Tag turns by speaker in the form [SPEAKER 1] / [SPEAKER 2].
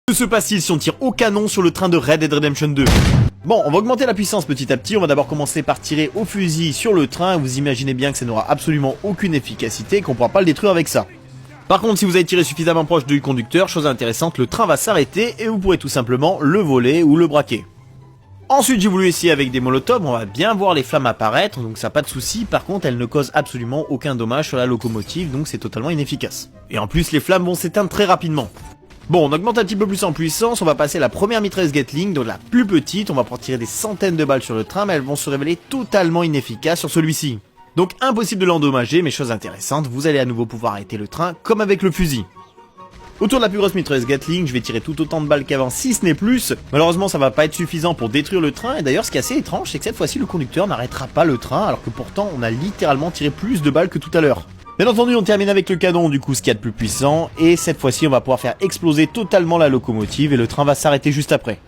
[SPEAKER 1] Que se passe-t-il si on tire au canon sur le train de Red Dead Redemption 2? Bon, on va augmenter la puissance petit à petit, on va d'abord commencer par tirer au fusil sur le train, vous imaginez bien que ça n'aura absolument aucune efficacité et qu'on pourra pas le détruire avec ça. Par contre, si vous avez tiré suffisamment proche du conducteur, chose intéressante, le train va s'arrêter et vous pourrez tout simplement le voler ou le braquer. Ensuite, j'ai voulu essayer avec des molotovs, on va bien voir les flammes apparaître, donc ça pas de souci. Par contre, elles ne causent absolument aucun dommage sur la locomotive, donc c'est totalement inefficace. Et en plus, les flammes vont s'éteindre très rapidement. Bon, on augmente un petit peu plus en puissance, on va passer à la première mitrailleuse Gatling, donc la plus petite, on va pouvoir tirer des centaines de balles sur le train, mais elles vont se révéler totalement inefficaces sur celui-ci. Donc impossible de l'endommager, mais chose intéressante, vous allez à nouveau pouvoir arrêter le train, comme avec le fusil. Autour de la plus grosse mitrailleuse Gatling, je vais tirer tout autant de balles qu'avant, si ce n'est plus. Malheureusement, ça va pas être suffisant pour détruire le train, et d'ailleurs, ce qui est assez étrange, c'est que cette fois-ci, le conducteur n'arrêtera pas le train, alors que pourtant, on a littéralement tiré plus de balles que tout à l'heure. Bien entendu, on termine avec le canon, du coup, ce qu'il y a de plus puissant, et cette fois-ci, on va pouvoir faire exploser totalement la locomotive, et le train va s'arrêter juste après.